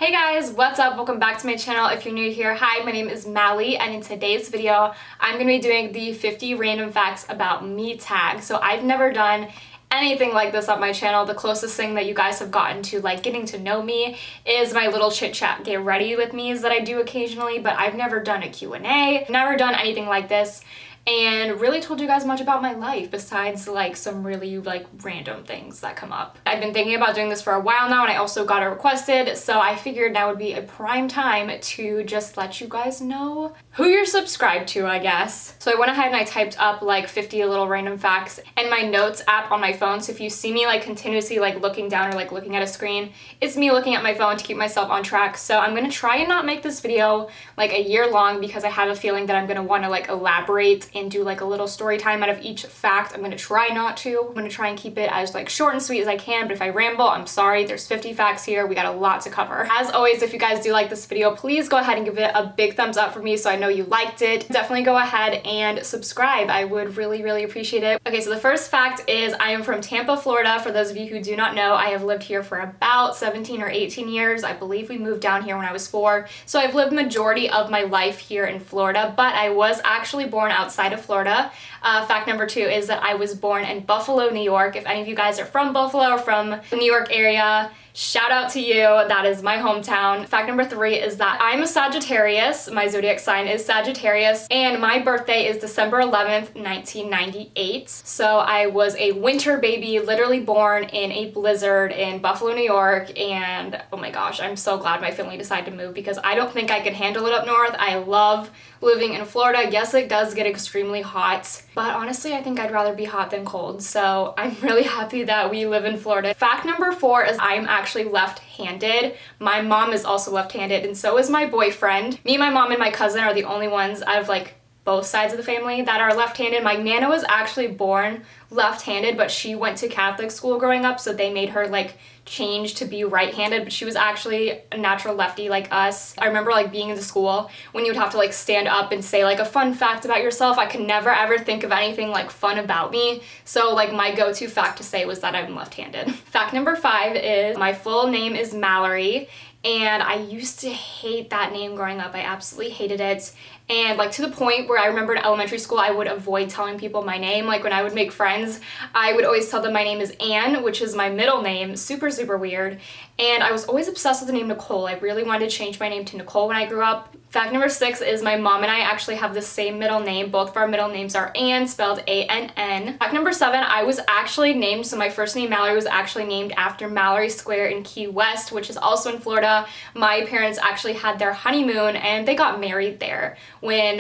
Hey guys, what's up? Welcome back to my channel. If you're new here, hi, my name is Mally, and in today's video, I'm going to be doing the 50 random facts about me tag. So I've never done anything like this on my channel. The closest thing that you guys have gotten to like getting to know me is my little chit chat get ready with me's that I do occasionally, but I've never done a Q&A, never done anything like this, and really told you guys much about my life besides like some really like random things that come up. I've been thinking about doing this for a while now, and I also got it requested, so I figured now would be a prime time to just let you guys know who you're subscribed to, I guess. So I went ahead and I typed up like 50 little random facts in my notes app on my phone, so if you see me like continuously like looking down or like looking at a screen, it's me looking at my phone to keep myself on track. So I'm gonna try and not make this video like a year long because I have a feeling that I'm gonna want to like elaborate and do like a little story time out of each fact. I'm gonna try not to. I'm gonna try and keep it as like short and sweet as I can, but if I ramble, I'm sorry. There's 50 facts here. We got a lot to cover. As always, if you guys do like this video, please go ahead and give it a big thumbs up for me so I know you liked it. Definitely go ahead and subscribe. I would really appreciate it. Okay, so the first fact is I am from Tampa, Florida. For those of you who do not know, I have lived here for about 17 or 18 years. I believe we moved down here when I was 4. So I've lived majority of my life here in Florida, but I was actually born outside of Florida. Fact number 2 is that I was born in Buffalo, New York. If any of you guys are from Buffalo or from the New York area, shout out to you. That is my hometown. Fact number 3 is that I'm a Sagittarius. My zodiac sign is Sagittarius, and my birthday is December 11th, 1998. So I was a winter baby, literally born in a blizzard in Buffalo, New York, and oh my gosh, I'm so glad my family decided to move because I don't think I could handle it up north. I love living in Florida. Yes, it does get extremely hot, but honestly, I think I'd rather be hot than cold. So I'm really happy that we live in Florida. Fact number 4 is I'm actually left-handed. My mom is also left-handed, and so is my boyfriend. Me, my mom, and my cousin are the only ones out of like both sides of the family that are left-handed. My nana was actually born left-handed, but she went to Catholic school growing up, so they made her like change to be right-handed, but she was actually a natural lefty like us. I remember like being in the school when you would have to like stand up and say like a fun fact about yourself. I could never ever think of anything like fun about me, so like my go-to fact to say was that I'm left-handed. Fact number 5 is my full name is Mallory, and I used to hate that name growing up. I absolutely hated it. And like to the point where I remember in elementary school, I would avoid telling people my name. Like when I would make friends, I would always tell them my name is Anne, which is my middle name. Super weird. And I was always obsessed with the name Nicole. I really wanted to change my name to Nicole when I grew up. Fact number 6 is my mom and I actually have the same middle name. Both of our middle names are Ann, spelled A-N-N. Fact number 7, I was actually named, so my first name Mallory was actually named after Mallory Square in Key West, which is also in Florida. My parents actually had their honeymoon and they got married there. When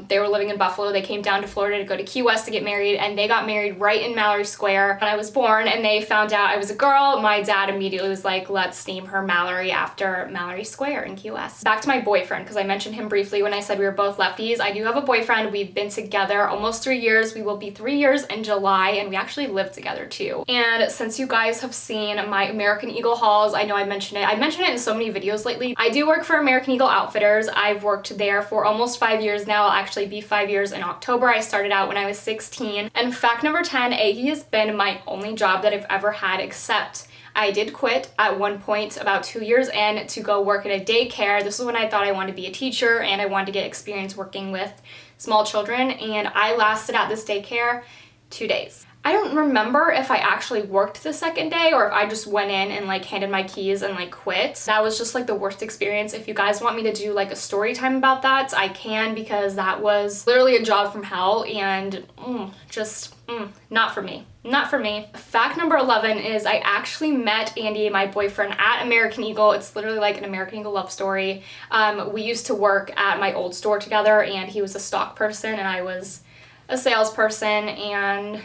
they were living in Buffalo, they came down to Florida to go to Key West to get married, and they got married right in Mallory Square when I was born, and they found out I was a girl. My dad immediately was like, let's name her Mallory after Mallory Square in Key West. Back to my boyfriend, because I mentioned him briefly when I said we were both lefties. I do have a boyfriend. We've been together almost 3 years. We will be 3 years in July, and we actually live together too. And since you guys have seen my American Eagle hauls, I know I mentioned it. I mentioned it in so many videos lately. I do work for American Eagle Outfitters. I've worked there for almost 5 years now. I'll actually be 5 years in October. I started out when I was 16. And fact number 10, he has been my only job that I've ever had, except I did quit at one point about 2 years in to go work in a daycare. This is when I thought I wanted to be a teacher and I wanted to get experience working with small children, and I lasted at this daycare 2 days. I don't remember if I actually worked the second day or if I just went in and like handed my keys and like quit. That was just like the worst experience. If you guys want me to do like a story time about that, I can, because that was literally a job from hell and not for me. Not for me. Fact number 11 is I actually met Andy, my boyfriend, at American Eagle. It's literally like an American Eagle love story. We used to work at my old store together, and he was a stock person and I was a salesperson, and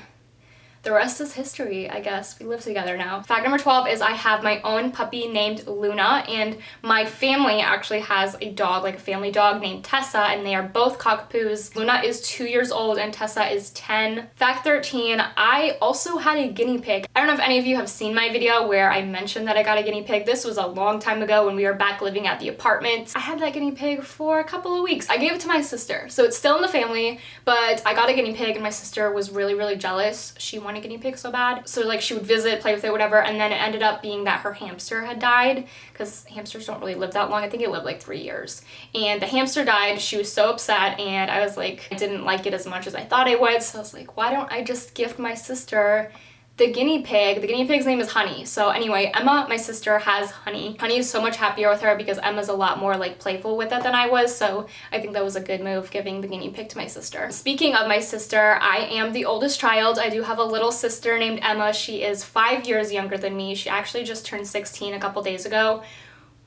the rest is history, I guess. We live together now. Fact number 12 is I have my own puppy named Luna, and my family actually has a dog, like a family dog named Tessa, and they are both cockapoos. Luna is 2 years old and Tessa is 10. Fact 13, I also had a guinea pig. I don't know if any of you have seen my video where I mentioned that I got a guinea pig. This was a long time ago when we were back living at the apartment. I had that guinea pig for a couple of weeks. I gave it to my sister, so it's still in the family, but I got a guinea pig and my sister was really jealous. She wanted want a guinea pig so bad. So like she would visit, play with it, whatever, and then it ended up being that her hamster had died, because hamsters don't really live that long. I think it lived like 3 years. And the hamster died. She was so upset, and I was like, I didn't like it as much as I thought I would. So I was like, why don't I just gift my sister the guinea pig? The guinea pig's name is Honey. So anyway, Emma, my sister, has Honey. Honey is so much happier with her because Emma's a lot more like playful with it than I was. So I think that was a good move, giving the guinea pig to my sister. Speaking of my sister, I am the oldest child. I do have a little sister named Emma. She is 5 years younger than me. She actually just turned 16 a couple days ago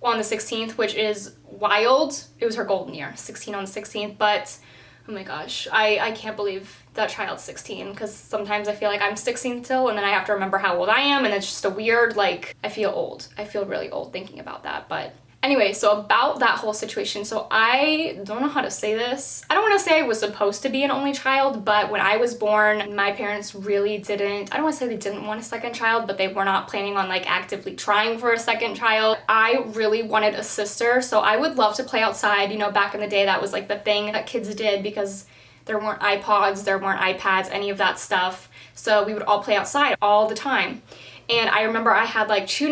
on the 16th, which is wild. It was her golden year, 16 on the 16th, but oh my gosh, I can't believe that child's 16, because sometimes I feel like I'm 16 still, and then I have to remember how old I am, and it's just a weird, like, I feel old. I feel really old thinking about that. But anyway, so about that whole situation, so I don't know how to say this. I don't want to say I was supposed to be an only child, but when I was born, my parents really didn't, I don't want to say they didn't want a second child, but they were not planning on like actively trying for a second child. I really wanted a sister, so I would love to play outside. You know, back in the day, that was like the thing that kids did, because there weren't iPods, there weren't iPads, any of that stuff. So we would all play outside all the time. And I remember I had like two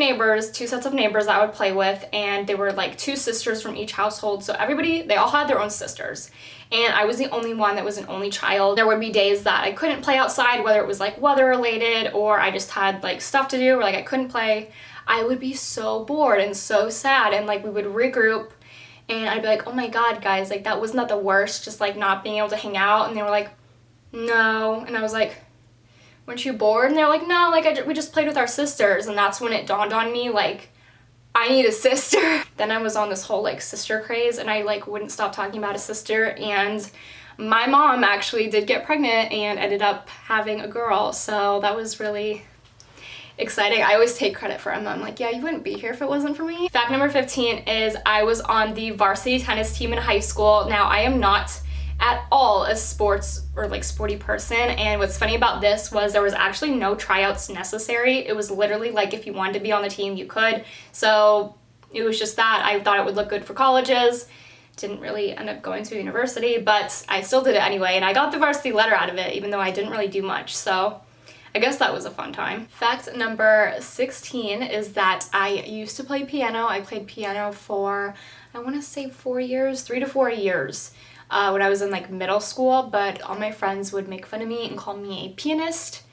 sets of neighbors that I would play with, and they were like two sisters from each household. So everybody, they all had their own sisters. And I was the only one that was an only child. There would be days that I couldn't play outside, whether it was like weather related or I just had like stuff to do or like I couldn't play. I would be so bored and so sad, and like we would regroup. And I'd be like, oh my God, guys, like that wasn't that the worst, just like not being able to hang out? And they were like, no. And I was like, weren't you bored? And they're like, no, like we just played with our sisters. And that's when it dawned on me, like, I need a sister. Then I was on this whole like sister craze, and I like wouldn't stop talking about a sister. And my mom actually did get pregnant and ended up having a girl. So that was really exciting. I always take credit for Emma. I'm like, yeah, you wouldn't be here if it wasn't for me. Fact number 15 is I was on the varsity tennis team in high school. Now, I am not at all a sports or like sporty person, and what's funny about this was there was actually no tryouts necessary. It was literally like if you wanted to be on the team, you could. So it was just that. I thought it would look good for colleges. Didn't really end up going to university, but I still did it anyway, and I got the varsity letter out of it, even though I didn't really do much. So I guess that was a fun time. Fact number 16 is that I used to play piano. I played piano for, I want to say 4 years, 3 to 4 years, when I was in like middle school, but all my friends would make fun of me and call me a pianist.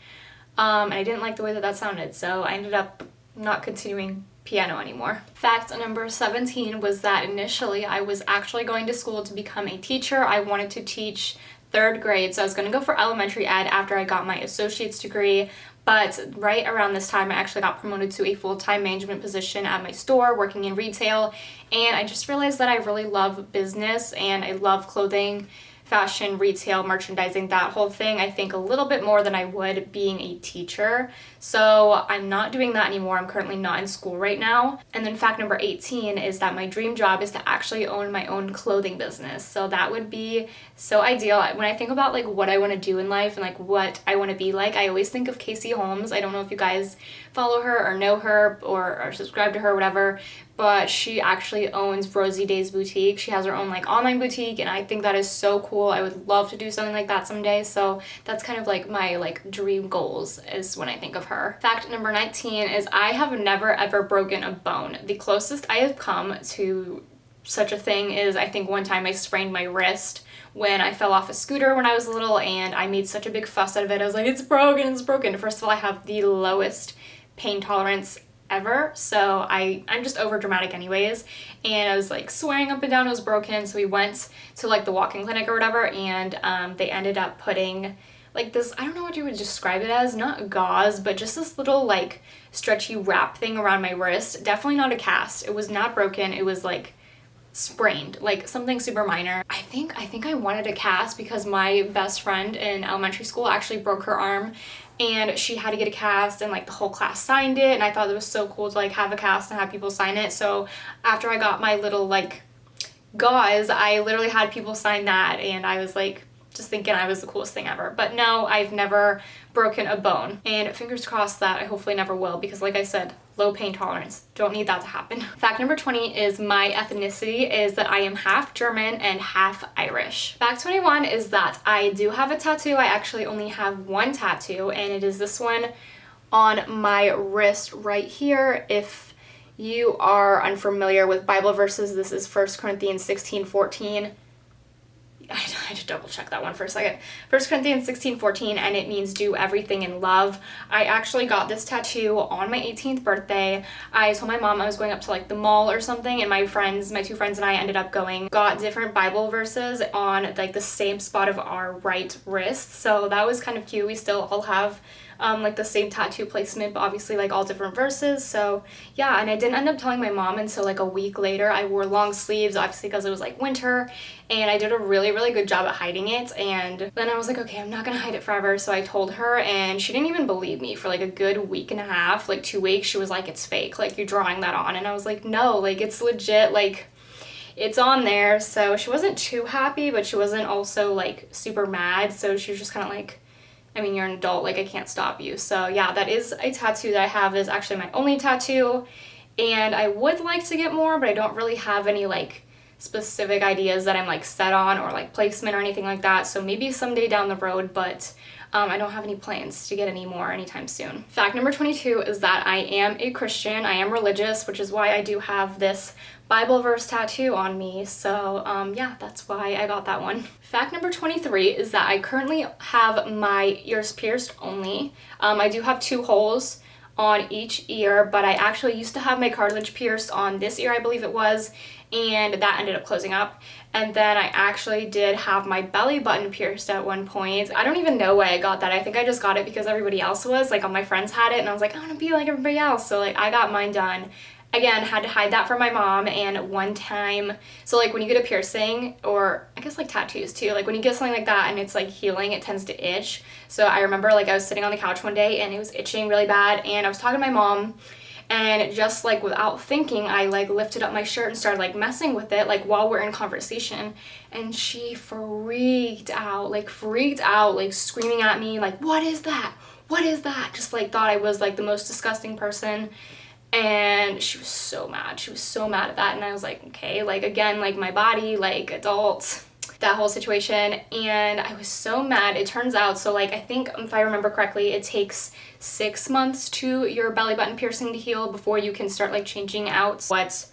And I didn't like the way that sounded, so I ended up not continuing piano anymore. Fact number 17 was that initially I was actually going to school to become a teacher. I wanted to teach 3rd grade, so I was going to go for elementary ed after I got my associate's degree, but right around this time I actually got promoted to a full-time management position at my store working in retail, and I just realized that I really love business and I love clothing, fashion, retail, merchandising, that whole thing, I think a little bit more than I would being a teacher. So I'm not doing that anymore. I'm currently not in school right now. And then fact number 18 is that my dream job is to actually own my own clothing business. So that would be so ideal. When I think about like what I want to do in life and like what I want to be like, I always think of Casey Holmes. I don't know if you guys follow her or know her or subscribe to her or whatever, but she actually owns Rosie Day's Boutique. She has her own like online boutique, and I think that is so cool. I would love to do something like that someday. So that's kind of like my like dream goals is when I think of her. Fact number 19 is I have never ever broken a bone. The closest I have come to such a thing is I think one time I sprained my wrist when I fell off a scooter when I was little, and I made such a big fuss out of it. I was like, it's broken, it's broken. First of all, I have the lowest pain tolerance ever, so I'm just over dramatic anyways, and I was like swearing up and down it was broken. So we went to like the walking clinic or whatever, and they ended up putting like this, I don't know what you would describe it as, not gauze, but just this little like stretchy wrap thing around my wrist. Definitely not a cast. It was not broken. It was like sprained, like something super minor. I think I wanted a cast because my best friend in elementary school actually broke her arm, and she had to get a cast, and like the whole class signed it, and I thought it was so cool to like have a cast and have people sign it. So after I got my little like gauze, I literally had people sign that, and I was like just thinking I was the coolest thing ever. But no, I've never broken a bone, and fingers crossed that I hopefully never will, because like I said, low pain tolerance. Don't need that to happen. Fact number 20 is my ethnicity is that I am half German and half Irish. Fact 21 is that I do have a tattoo. I actually only have one tattoo, and it is this one on my wrist right here. If you are unfamiliar with Bible verses, this is 1 Corinthians 16:14. I had to double check that one for a second. 1 Corinthians 16:14, and it means do everything in love. I actually got this tattoo on my 18th birthday. I told my mom I was going up to like the mall or something, and my two friends and I ended up got different Bible verses on like the same spot of our right wrist. So that was kind of cute. We still all have like the same tattoo placement, but obviously like all different verses. So yeah, and I didn't end up telling my mom until like a week later. I wore long sleeves, obviously because it was like winter, and I did a really, really good job at hiding it. And then I was like, okay, I'm not gonna hide it forever. So I told her, and she didn't even believe me for like a good week and a half, like 2 weeks. She was like, it's fake, like you're drawing that on. And I was like, no, like it's legit, like it's on there. So she wasn't too happy, but she wasn't also like super mad. So she was just kind of like, I mean, you're an adult, like I can't stop you. So yeah, that is a tattoo that I have. It is actually my only tattoo, and I would like to get more, but I don't really have any like specific ideas that I'm like set on, or like placement or anything like that. So maybe someday down the road, but I don't have any plans to get any more anytime soon. Fact number 22 is that I am a Christian. I am religious, which is why I do have this Bible verse tattoo on me. So yeah, that's why I got that one. Fact number 23 is that I currently have my ears pierced only. I do have 2 holes on each ear, but I actually used to have my cartilage pierced on this ear, I believe it was, and that ended up closing up. And then I actually did have my belly button pierced at one point. I don't even know why I got that. I think I just got it because everybody else was, like all my friends had it, and I was like, I want to be like everybody else. So like I got mine done. Again, had to hide that from my mom. And one time, so like when you get a piercing, or I guess like tattoos too, like when you get something like that and it's like healing, it tends to itch. So I remember like I was sitting on the couch one day and it was itching really bad, and I was talking to my mom, and just like without thinking, I like lifted up my shirt and started like messing with it like while we're in conversation, and she freaked out, like screaming at me like, what is that, what is that, just like thought I was like the most disgusting person. And she was so mad. She was so mad at that. And I was like, okay, like again, like my body, like adult, that whole situation. And I was so mad. It turns out, so like I think if I remember correctly, it takes 6 months to your belly button piercing to heal before you can start like changing out what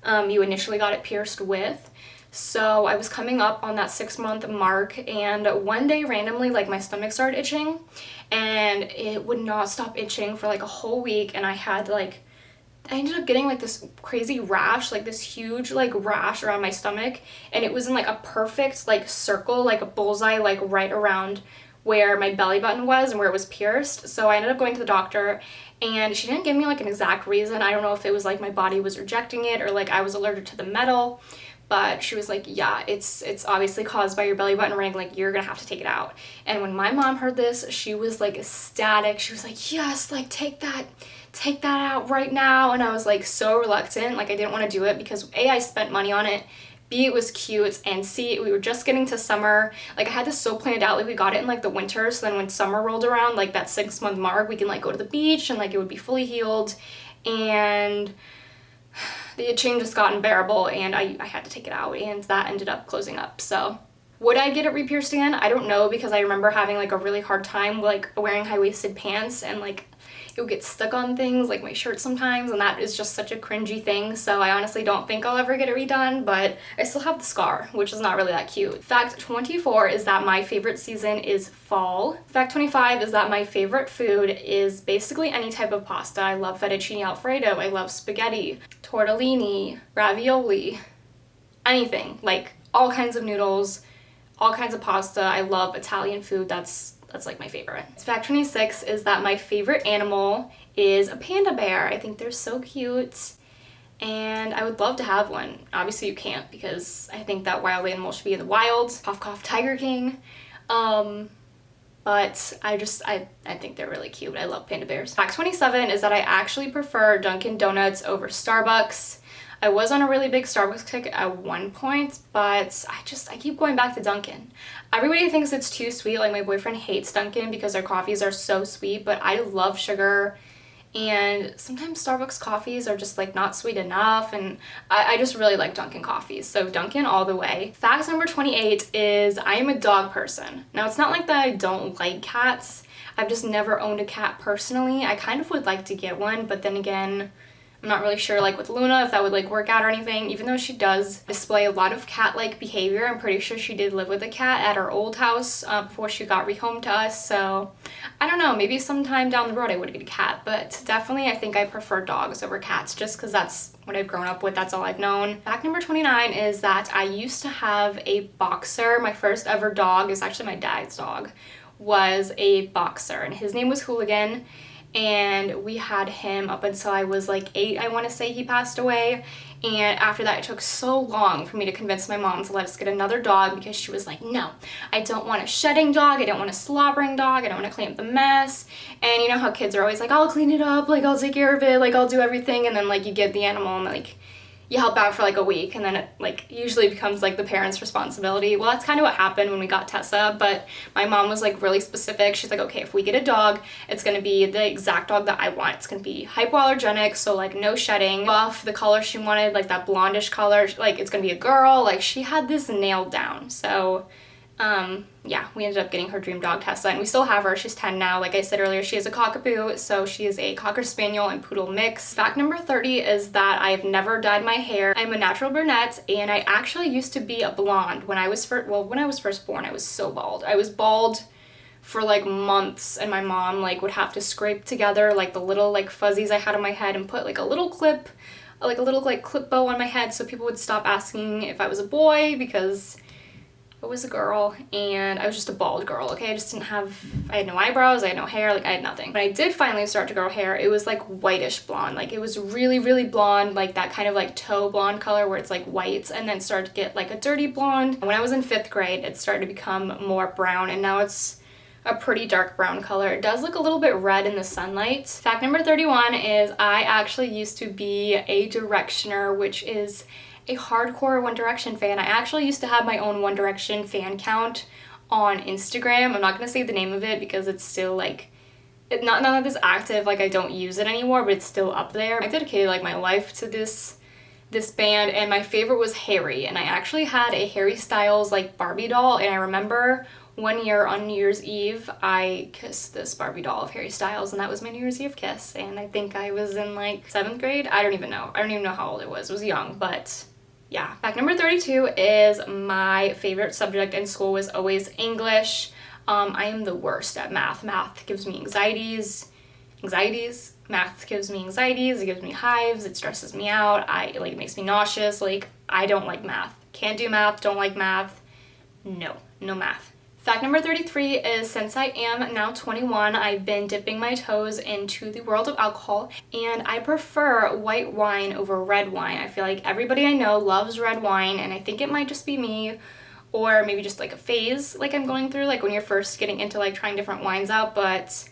you initially got it pierced with. So I was coming up on that 6-month mark, and one day randomly like my stomach started itching, and it would not stop itching for like a whole week. And I ended up getting like this crazy rash, like this huge like rash around my stomach, and it was in like a perfect like circle, like a bullseye, like right around where my belly button was and where it was pierced. So I ended up going to the doctor, and she didn't give me like an exact reason. I don't know if it was like my body was rejecting it or like I was allergic to the metal, but she was like, yeah, it's obviously caused by your belly button ring, like you're gonna have to take it out. And when my mom heard this, she was like ecstatic. She was like, yes, like take that out right now. And I was like so reluctant, like I didn't want to do it because A, I spent money on it, B, it was cute, and C, we were just getting to summer. Like I had this so planned out, like we got it in like the winter, so then when summer rolled around, like that 6-month mark, we can like go to the beach and like it would be fully healed. And the itching just got unbearable, and I had to take it out, and that ended up closing up. So would I get it re-pierced again? I don't know, because I remember having like a really hard time like wearing high-waisted pants, and like it would get stuck on things like my shirt sometimes, and that is just such a cringy thing. So I honestly don't think I'll ever get it redone, but I still have the scar, which is not really that cute. Fact 24 is that my favorite season is fall. Fact 25 is that my favorite food is basically any type of pasta. I love fettuccine alfredo, I love spaghetti, tortellini, ravioli, anything, like all kinds of noodles, all kinds of pasta. I love Italian food. That's like my favorite. Fact 26 is that my favorite animal is a panda bear. I think they're so cute, and I would love to have one. Obviously you can't, because I think that wild animal should be in the wild. Cough cough, Tiger King. But I think they're really cute. I love panda bears. Fact 27 is that I actually prefer Dunkin' Donuts over Starbucks. I was on a really big Starbucks kick at one point, but I keep going back to Dunkin'. Everybody thinks it's too sweet. Like my boyfriend hates Dunkin' because their coffees are so sweet, but I love sugar, And sometimes Starbucks coffees are just like not sweet enough, and I just really like Dunkin' coffees, so Dunkin' all the way. Fact number 28 is I am a dog person. Now it's not like that I don't like cats. I've just never owned a cat personally. I kind of would like to get one, but then again, I'm not really sure like with Luna if that would like work out or anything, even though she does display a lot of cat-like behavior. I'm pretty sure she did live with a cat at our old house before she got rehomed to us, so I don't know, maybe sometime down the road I would get a cat, but definitely I think I prefer dogs over cats just because that's what I've grown up with, that's all I've known. Fact number 29 is that I used to have a boxer. My first ever dog, it was actually my dad's dog, was a boxer, and his name was Hooligan. And we had him up until I was like 8, I want to say. He passed away, and after that it took so long for me to convince my mom to let us get another dog because she was like, no, I don't want a shedding dog, I don't want a slobbering dog, I don't want to clean up the mess. And you know how kids are always like, I'll clean it up, like I'll take care of it, like I'll do everything, and then like you get the animal and like you help out for like a week, and then it like usually becomes like the parents' responsibility. Well, that's kind of what happened when we got Tessa, but my mom was like really specific. She's like, okay, if we get a dog, it's gonna be the exact dog that I want. It's gonna be hypoallergenic, so like no shedding, buff, the color she wanted, like that blondish color, like it's gonna be a girl. Like she had this nailed down. So yeah, we ended up getting her dream dog, Tessa, and we still have her. She's 10 now. Like I said earlier, she is a cockapoo, so she is a Cocker Spaniel and Poodle mix. Fact number 30 is that I've never dyed my hair. I'm a natural brunette, and I actually used to be a blonde when I was when I was first born. I was so bald. I was bald for like months, and my mom like would have to scrape together like the little like fuzzies I had on my head and put like a little clip, like a little like clip bow on my head, so people would stop asking if I was a boy because I was a girl, and I was just a bald girl, okay? I just didn't have, I had no eyebrows, I had no hair, like I had nothing. When I did finally start to grow hair, it was like whitish blonde. Like it was really, really blonde, like that kind of like toe blonde color where it's like white, and then started to get like a dirty blonde. When I was in 5th grade, it started to become more brown, and now it's a pretty dark brown color. It does look a little bit red in the sunlight. Fact number 31 is I actually used to be a Directioner, which is a hardcore One Direction fan. I actually used to have my own One Direction fan count on Instagram. I'm not gonna say the name of it because it's still like, none of this active, like I don't use it anymore, but it's still up there. I dedicated like my life to this band, and my favorite was Harry, and I actually had a Harry Styles like Barbie doll, and I remember one year on New Year's Eve, I kissed this Barbie doll of Harry Styles, and that was my New Year's Eve kiss, and I think I was in like 7th grade. I don't even know how old it was. It was young, but yeah. Fact number 32 is my favorite subject in school was always English. I am the worst at math. Math gives me anxieties. Math gives me anxieties, it gives me hives, it stresses me out, it makes me nauseous. Like I don't like math. Can't do math, don't like math. No math. Fact number 33 is since I am now 21, I've been dipping my toes into the world of alcohol, and I prefer white wine over red wine. I feel like everybody I know loves red wine, and I think it might just be me, or maybe just like a phase like I'm going through, like when you're first getting into like trying different wines out, but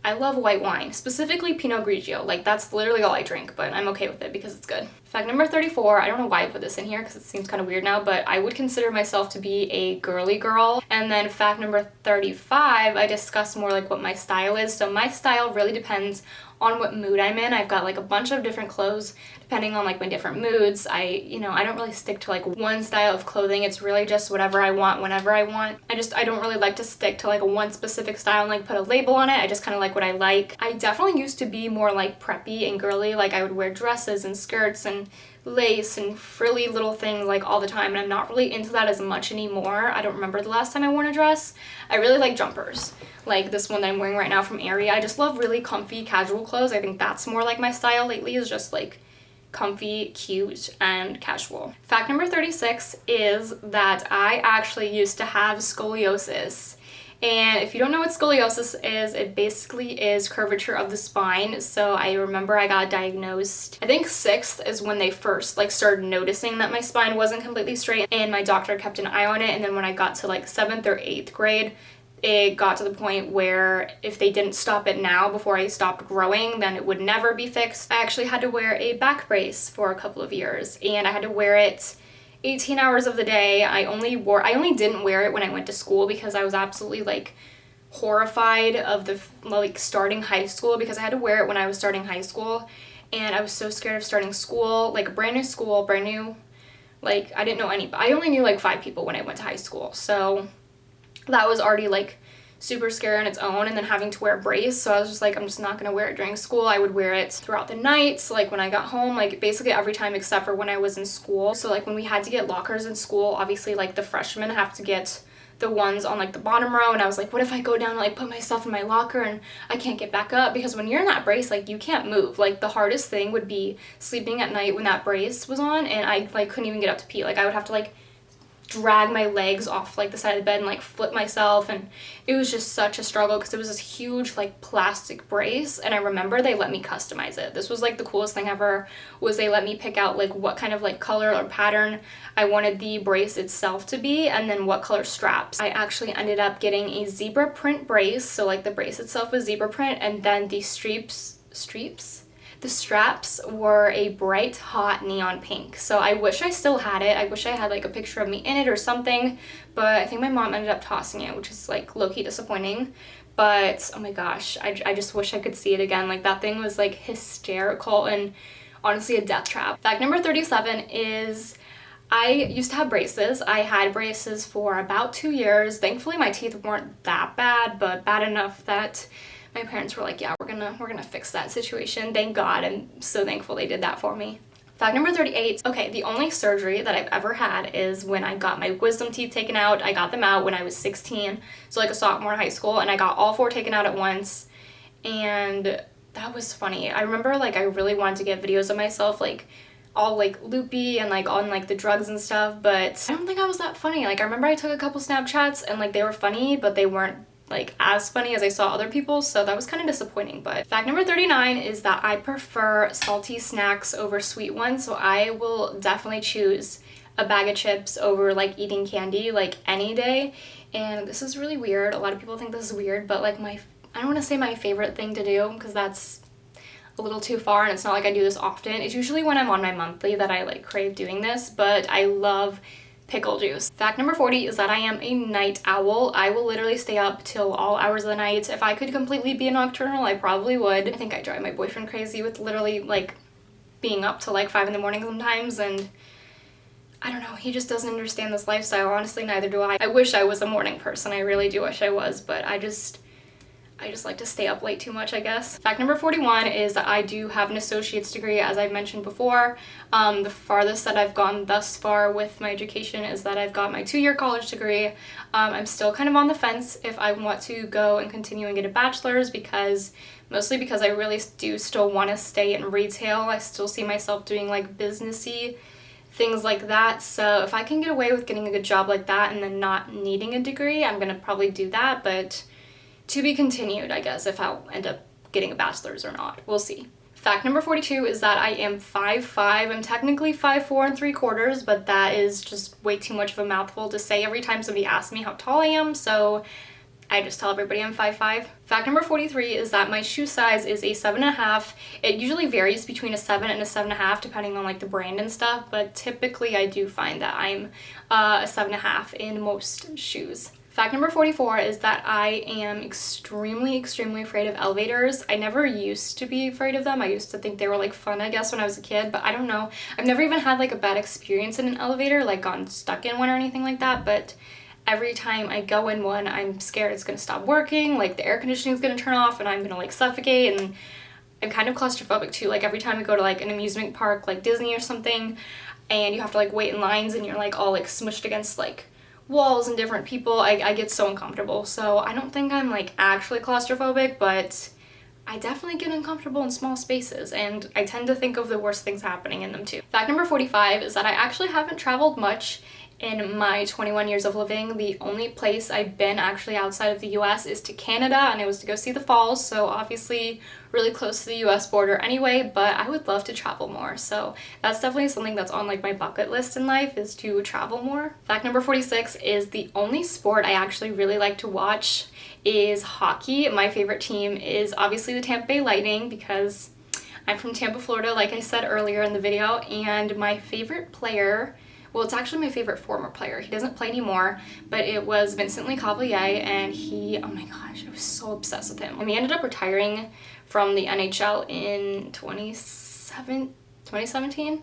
I love white wine, specifically Pinot Grigio. Like that's literally all I drink, but I'm okay with it because it's good. Fact number 34, I don't know why I put this in here because it seems kind of weird now, but I would consider myself to be a girly girl. And then fact number 35, I discuss more like what my style is. So my style really depends on what mood I'm in. I've got like a bunch of different clothes depending on like my different moods. I don't really stick to like one style of clothing. It's really just whatever I want whenever I want. I don't really like to stick to like a one specific style and like put a label on it. I just kind of like what I like. I definitely used to be more like preppy and girly. Like I would wear dresses and skirts and lace and frilly little things like all the time, and I'm not really into that as much anymore. I don't remember the last time I wore a dress. I really like jumpers, like this one that I'm wearing right now from Aerie. I just love really comfy casual clothes. I think that's more like my style lately, is just like comfy, cute, and casual. Fact number 36 is that I actually used to have scoliosis. And if you don't know what scoliosis is, it basically is curvature of the spine. So I remember I got diagnosed, I think 6th is when they first like started noticing that my spine wasn't completely straight, and my doctor kept an eye on it. And then when I got to like 7th or 8th grade, it got to the point where if they didn't stop it now before I stopped growing, then it would never be fixed. I actually had to wear a back brace for a couple of years, and I had to wear it 18 hours of the day. I only didn't wear it when I went to school because I was absolutely like horrified of the like starting high school, because I had to wear it when I was starting high school, and I was so scared of starting school, like brand new school, brand new, like I didn't know I only knew like 5 people when I went to high school, so that was already like super scary on its own, and then having to wear a brace, so I was just like, I'm just not gonna wear it during school. I would wear it throughout the night, so like when I got home, like basically every time except for when I was in school. So like when we had to get lockers in school, obviously like the freshmen have to get the ones on like the bottom row, and I was like, what if I go down and like put myself in my locker and I can't get back up? Because when you're in that brace, like you can't move. Like the hardest thing would be sleeping at night when that brace was on, and I like couldn't even get up to pee. Like I would have to like drag my legs off like the side of the bed and like flip myself, and it was just such a struggle because it was this huge like plastic brace. And I remember they let me customize it. This was like the coolest thing ever, was they let me pick out like what kind of like color or pattern I wanted the brace itself to be, and then what color straps. I actually ended up getting a zebra print brace, so like the brace itself was zebra print, and then the the straps were a bright hot neon pink. So I wish I still had it. I wish I had like a picture of me in it or something, but I think my mom ended up tossing it, which is like low-key disappointing. But oh my gosh, I just wish I could see it again. Like that thing was like hysterical and honestly a death trap. Fact number 37 is I used to have braces. I had braces for about 2 years. Thankfully my teeth weren't that bad, but bad enough that my parents were like, yeah, we're gonna fix that situation. Thank God, I'm so thankful they did that for me. Fact number 38, okay, the only surgery that I've ever had is when I got my wisdom teeth taken out. I got them out when I was 16, so like a sophomore in high school, and I got all 4 taken out at once, and that was funny. I remember like I really wanted to get videos of myself like all like loopy and like on like the drugs and stuff, but I don't think I was that funny. Like I remember I took a couple Snapchats and like they were funny, but they weren't like as funny as I saw other people, so that was kind of disappointing. But fact number 39 is that I prefer salty snacks over sweet ones, so I will definitely choose a bag of chips over like eating candy like any day. And this is really weird, a lot of people think this is weird, but like I don't want to say my favorite thing to do because that's a little too far, and it's not like I do this often. It's usually when I'm on my monthly that I like crave doing this, but I love pickle juice. Fact number 40 is that I am a night owl. I will literally stay up till all hours of the night. If I could completely be a nocturnal, I probably would. I think I drive my boyfriend crazy with literally like being up till like 5 in the morning sometimes, and I don't know, he just doesn't understand this lifestyle. Honestly, neither do I. I wish I was a morning person. I really do wish I was, but I just like to stay up late too much, I guess. Fact number 41 is that I do have an associate's degree, as I've mentioned before. The farthest that I've gone thus far with my education is that I've got my 2-year college degree. I'm still kind of on the fence if I want to go and continue and get a bachelor's, mostly because I really do still want to stay in retail. I still see myself doing like businessy things like that. So if I can get away with getting a good job like that and then not needing a degree, I'm gonna probably do that, but to be continued, I guess, if I'll end up getting a bachelor's or not. We'll see. Fact number 42 is that I am 5'5". I'm technically 5'4 3/4", but that is just way too much of a mouthful to say every time somebody asks me how tall I am, so I just tell everybody I'm 5'5". Fact number 43 is that my shoe size is a 7.5. It usually varies between a 7 and a 7.5 depending on like the brand and stuff, but typically I do find that I'm a 7.5 in most shoes. Fact number 44 is that I am extremely afraid of elevators. I never used to be afraid of them. I used to think they were like fun, I guess, when I was a kid, but I don't know. I've never even had like a bad experience in an elevator, like gotten stuck in one or anything like that, but every time I go in one, I'm scared it's gonna stop working, like the air conditioning is gonna turn off and I'm gonna like suffocate, and I'm kind of claustrophobic too. Like every time I go to like an amusement park like Disney or something and you have to like wait in lines and you're like all like smushed against like walls and different people, I get so uncomfortable. So I don't think I'm like actually claustrophobic, but I definitely get uncomfortable in small spaces, and I tend to think of the worst things happening in them too. Fact number 45 is that I actually haven't traveled much in my 21 years of living. The only place I've been actually outside of the US is to Canada, and it was to go see the falls, so obviously really close to the US border anyway, but I would love to travel more. So that's definitely something that's on like my bucket list in life, is to travel more. Fact number 46 is the only sport I actually really like to watch is hockey. My favorite team is obviously the Tampa Bay Lightning because I'm from Tampa, Florida, like I said earlier in the video, and my favorite player, Well, it's actually my favorite former player. He doesn't play anymore, but it was Vincent Lecavalier, and he, oh my gosh, I was so obsessed with him. And he ended up retiring from the NHL in 2017?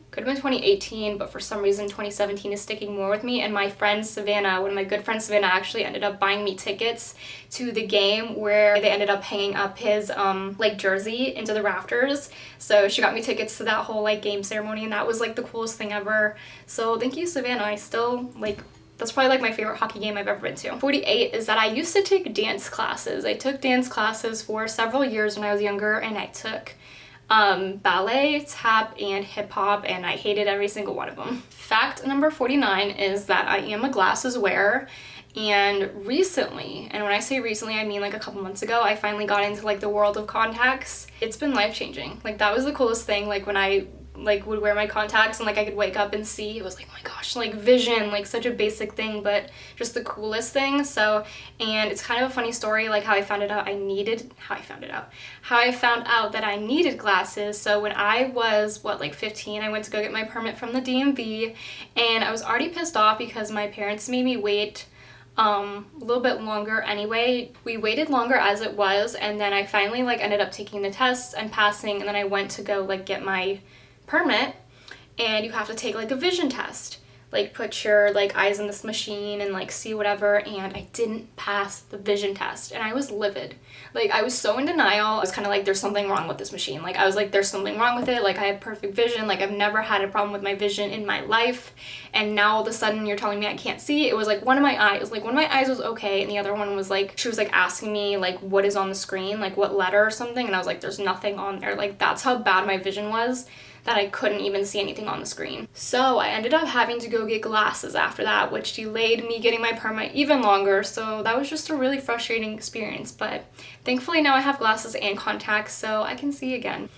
Could have been 2018, but for some reason 2017 is sticking more with me. And my friend Savannah, one of my good friends Savannah, actually ended up buying me tickets to the game where they ended up hanging up his like jersey into the rafters. So she got me tickets to that whole like game ceremony, and that was like the coolest thing ever. So thank you, Savannah. I still like, that's probably like my favorite hockey game I've ever been to. 48 is that I used to take dance classes. I took dance classes for several years when I was younger, and I took ballet, tap, and hip hop, and I hated every single one of them. Fact number 49 is that I am a glasses wearer, and recently, and when I say recently, I mean like a couple months ago, I finally got into like the world of contacts. It's been life-changing. Like that was the coolest thing, like when I like would wear my contacts and like I could wake up and see. It was like, oh my gosh, like vision, like such a basic thing, but just the coolest thing. So, and it's kind of a funny story, like how I found out that I needed glasses. So when I was like 15, I went to go get my permit from the DMV, and I was already pissed off because my parents made me wait a little bit longer anyway. We waited longer as it was, and then I finally like ended up taking the tests and passing, and then I went to go like get my permit, and you have to take like a vision test, like put your like eyes in this machine and like see whatever, and I didn't pass the vision test, and I was livid. Like I was so in denial. I was kind of like, there's something wrong with this machine. Like I was like, there's something wrong with it. Like I have perfect vision. Like I've never had a problem with my vision in my life, and now all of a sudden you're telling me I can't see. It was like one of my eyes was okay, and the other one was like, she was like asking me like what is on the screen, like what letter or something, and I was like, there's nothing on there. Like that's how bad my vision was, that I couldn't even see anything on the screen. So I ended up having to go get glasses after that, which delayed me getting my permit even longer. So that was just a really frustrating experience, but thankfully now I have glasses and contacts so I can see again.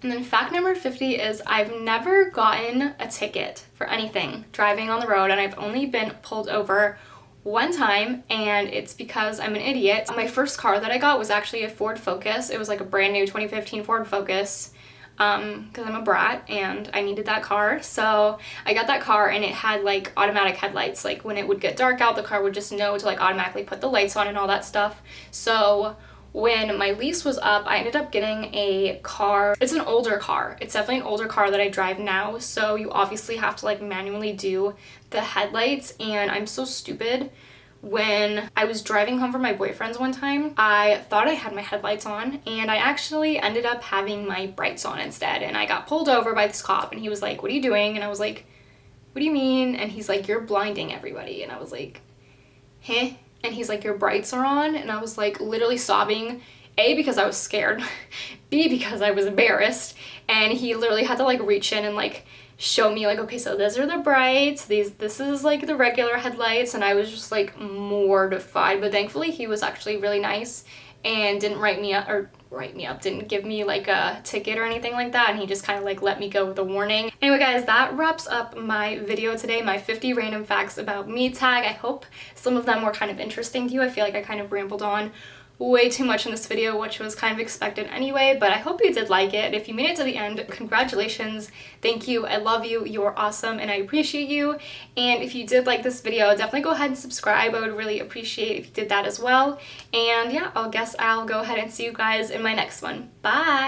And then fact number 50 is I've never gotten a ticket for anything driving on the road, and I've only been pulled over one time, and it's because I'm an idiot. My first car that I got was actually a Ford Focus. It was like a brand new 2015 Ford Focus. Because I'm a brat and I needed that car. So I got that car, and it had like automatic headlights. Like when it would get dark out, the car would just know to like automatically put the lights on and all that stuff. So when my lease was up, I ended up getting a car. It's an older car. It's definitely an older car that I drive now. So you obviously have to like manually do the headlights, and I'm so stupid. When I was driving home from my boyfriend's one time, I thought I had my headlights on, and I actually ended up having my brights on instead, and I got pulled over by this cop, and he was like, what are you doing? And I was like, what do you mean? And he's like, you're blinding everybody. And I was like, huh? And he's like, your brights are on? And I was like literally sobbing, A, because I was scared, B, because I was embarrassed, and he literally had to like reach in and like show me like, okay, so these are the brights, this is like the regular headlights, and I was just like mortified. But thankfully he was actually really nice and didn't didn't give me like a ticket or anything like that, and he just kind of like let me go with a warning. Anyway guys, that wraps up my video today, my 50 random facts about me tag. I hope some of them were kind of interesting to you. I feel like I kind of rambled on way too much in this video, which was kind of expected anyway, but I hope you did like it. If you made it to the end, congratulations, thank you, I love you, you're awesome, and I appreciate you. And if you did like this video, definitely go ahead and subscribe. I would really appreciate if you did that as well. And yeah, I'll go ahead and see you guys in my next one. Bye!